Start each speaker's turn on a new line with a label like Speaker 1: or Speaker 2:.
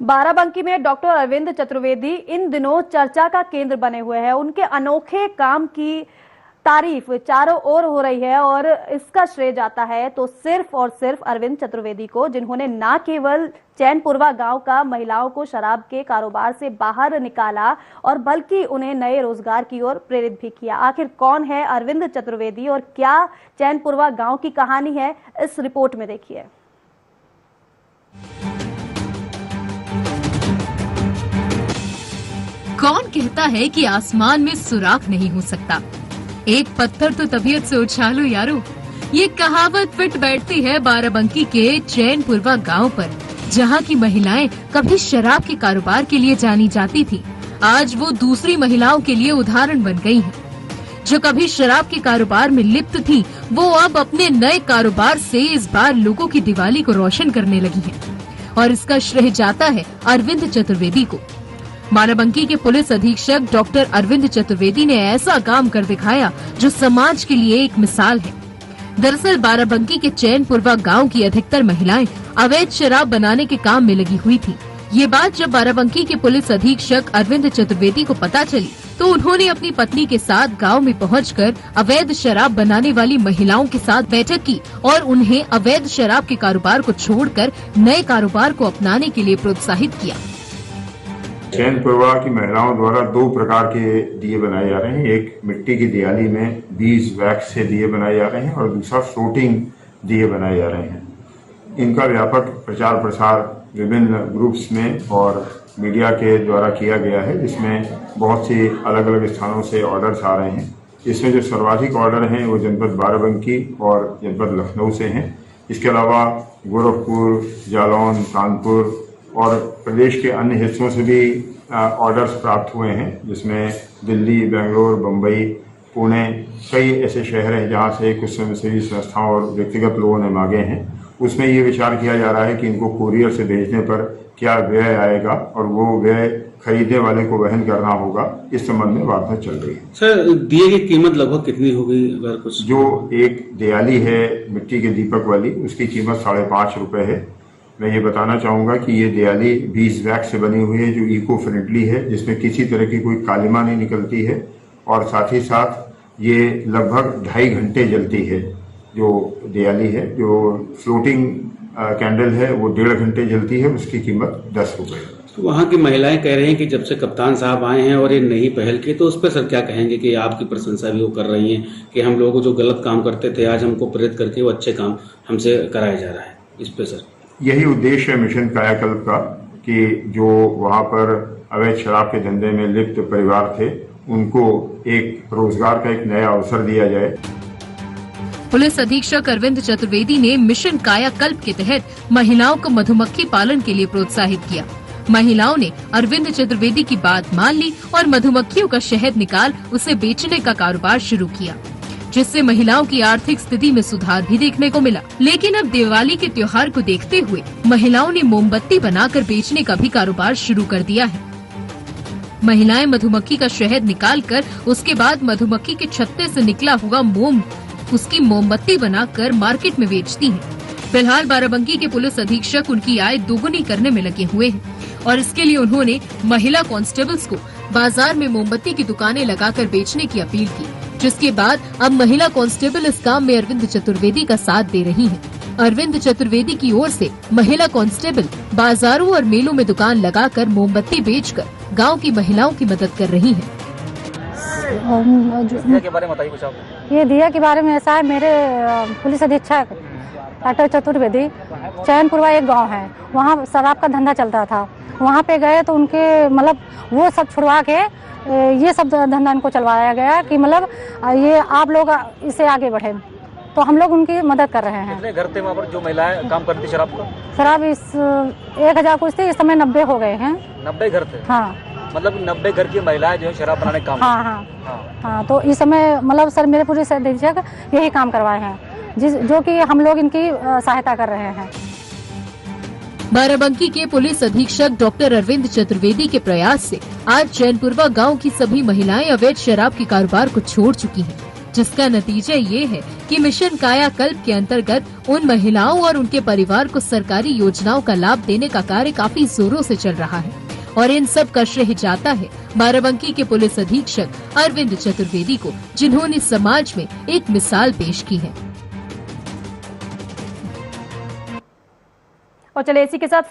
Speaker 1: बाराबंकी में डॉक्टर अरविंद चतुर्वेदी इन दिनों चर्चा का केंद्र बने हुए हैं। उनके अनोखे काम की तारीफ चारों ओर हो रही है और इसका श्रेय जाता है तो सिर्फ और सिर्फ अरविंद चतुर्वेदी को, जिन्होंने न केवल चैनपुरवा गांव का महिलाओं को शराब के कारोबार से बाहर निकाला और बल्कि उन्हें नए रोजगार की ओर प्रेरित भी किया। आखिर कौन है अरविंद चतुर्वेदी और क्या चैनपुरवा गांव की कहानी है, इस रिपोर्ट में देखिए।
Speaker 2: कौन कहता है कि आसमान में सुराख नहीं हो सकता, एक पत्थर तो तबीयत से उछालो यारो। ये कहावत फिट बैठती है बाराबंकी के चैनपुरवा गांव पर, जहां की महिलाएं कभी शराब के कारोबार के लिए जानी जाती थी। आज वो दूसरी महिलाओं के लिए उदाहरण बन गई हैं। जो कभी शराब के कारोबार में लिप्त थी, वो अब अपने नए कारोबार से इस बार लोगों की दिवाली को रोशन करने लगी हैं। और इसका श्रेय जाता है अरविंद चतुर्वेदी को। बाराबंकी के पुलिस अधीक्षक डॉक्टर अरविंद चतुर्वेदी ने ऐसा काम कर दिखाया जो समाज के लिए एक मिसाल है। दरअसल बाराबंकी के चैनपुरवा गांव की अधिकतर महिलाएं अवैध शराब बनाने के काम में लगी हुई थी। ये बात जब बाराबंकी के पुलिस अधीक्षक अरविंद चतुर्वेदी को पता चली तो उन्होंने अपनी पत्नी के साथ गांव में पहुंचकर अवैध शराब बनाने वाली महिलाओं के साथ बैठक की और उन्हें अवैध शराब के कारोबार को छोड़कर नए कारोबार को अपनाने के लिए प्रोत्साहित किया।
Speaker 3: चैनपुरवा की महिलाओं द्वारा दो प्रकार के दिए बनाए जा रहे हैं। एक मिट्टी की दियाली में बीज वैक्स से दिए बनाए जा रहे हैं और दूसरा फ्लोटिंग दिए बनाए जा रहे हैं। इनका व्यापक प्रचार प्रसार विभिन्न ग्रुप्स में और मीडिया के द्वारा किया गया है, जिसमें बहुत सी अलग अलग स्थानों से ऑर्डर्स आ रहे हैं। इसमें जो सर्वाधिक ऑर्डर हैं वो जनपद बाराबंकी और जनपद लखनऊ से हैं। इसके अलावा गोरखपुर, जालौन, कानपुर और प्रदेश के अन्य हिस्सों से भी ऑर्डर्स प्राप्त हुए हैं, जिसमें दिल्ली, बेंगलोर, बम्बई, पुणे, कई ऐसे शहर हैं जहां से कुछ स्वयंसेवी संस्थाओं और व्यक्तिगत लोगों ने मांगे हैं। उसमें ये विचार किया जा रहा है कि इनको कुरियर से भेजने पर क्या व्यय आएगा और वो व्यय खरीदने वाले को वहन करना होगा। इस संबंध में बात चल रही है।
Speaker 4: सर, दिए की कीमत लगभग कितनी होगी? अगर कुछ
Speaker 3: जो एक दियाली है मिट्टी के दीपक वाली, उसकी कीमत 5.5 रुपए है। मैं ये बताना चाहूँगा कि ये दियाली बीज वैक्स से बनी हुई है, जो इको फ्रेंडली है, जिसमें किसी तरह की कोई कालिमा नहीं निकलती है और साथ ही साथ ये लगभग 2.5 घंटे जलती है। जो दियाली है, जो फ्लोटिंग कैंडल है, वो 1.5 घंटे जलती है, उसकी कीमत 10 रुपये।
Speaker 4: तो वहाँ की महिलाएं कह रही हैं कि जब से कप्तान साहब आए हैं और ये नई पहल की, तो उस पर सर क्या कहेंगे कि आपकी प्रशंसा भी वो कर रही हैं कि हम लोग जो गलत काम करते थे आज हमको प्रेरित करके वो अच्छे काम हमसे कराया जा रहा है। इस पे सर
Speaker 3: यही उद्देश्य है मिशन कायाकल्प का कि जो वहाँ पर अवैध शराब के धंधे में लिप्त परिवार थे, उनको एक रोजगार का एक नया अवसर दिया जाए।
Speaker 2: पुलिस अधीक्षक अरविंद चतुर्वेदी ने मिशन कायाकल्प के तहत महिलाओं को मधुमक्खी पालन के लिए प्रोत्साहित किया। महिलाओं ने अरविंद चतुर्वेदी की बात मान ली और मधुमक्खियों का शहद निकाल उसे बेचने का कारोबार शुरू किया, जिससे महिलाओं की आर्थिक स्थिति में सुधार भी देखने को मिला। लेकिन अब दिवाली के त्योहार को देखते हुए महिलाओं ने मोमबत्ती बनाकर बेचने का भी कारोबार शुरू कर दिया है। महिलाएं मधुमक्खी का शहद निकालकर उसके बाद मधुमक्खी के छत्ते से निकला हुआ मोम उसकी मोमबत्ती बनाकर मार्केट में बेचती हैं। फिलहाल बाराबंकी के पुलिस अधीक्षक उनकी आय दोगुनी करने में लगे हुए हैं और इसके लिए उन्होंने महिला कांस्टेबल्स को बाजार में मोमबत्ती की दुकानें लगाकर बेचने की अपील की, जिसके बाद अब महिला कांस्टेबल इस काम में अरविंद चतुर्वेदी का साथ दे रही हैं। अरविंद चतुर्वेदी की ओर से महिला कांस्टेबल बाजारों और मेलों में दुकान लगाकर मोमबत्ती बेचकर गांव की महिलाओं की मदद कर रही हैं।
Speaker 5: दिया के बारे में बताइए कुछ आप।
Speaker 6: ये दिया के बारे में ऐसा है, मेरे पुलिस अधीक्षक डॉक्टर चतुर्वेदी, चैनपुरवा एक गाँव है, वहाँ शराब का धंधा चलता था। वहाँ पे गए तो उनके मतलब वो सब छुड़वा के ये सब धंधा इनको चलवाया गया कि मतलब ये आप लोग इससे आगे बढ़े, तो हम लोग उनकी मदद कर रहे हैं।
Speaker 5: कितने घर थे वहाँ पर जो महिलाएं काम करती शराब का?
Speaker 6: शराब इस 1000 कुछ थी, इस समय 90 हो गए हैं।
Speaker 5: 90 घर थे? हाँ, मतलब 90 घर की महिलाएं जो है शराब बनाने काम।
Speaker 6: हाँ, तो इस समय मतलब सर मेरे पुलिस अधीक्षक यही काम करवाए हैं, जो कि हम लोग इनकी सहायता कर रहे हैं।
Speaker 2: बाराबंकी के पुलिस अधीक्षक डॉक्टर अरविंद चतुर्वेदी के प्रयास से आज चैनपुरवा गांव की सभी महिलाएं अवैध शराब के कारोबार को छोड़ चुकी हैं। जिसका नतीजा ये है कि मिशन कायाकल्प के अंतर्गत उन महिलाओं और उनके परिवार को सरकारी योजनाओं का लाभ देने का कार्य काफी जोरों से चल रहा है और इन सब का श्रेय जाता है बाराबंकी के पुलिस अधीक्षक अरविंद चतुर्वेदी को, जिन्होंने समाज में एक मिसाल पेश की है।
Speaker 1: और चलिए इसी के साथ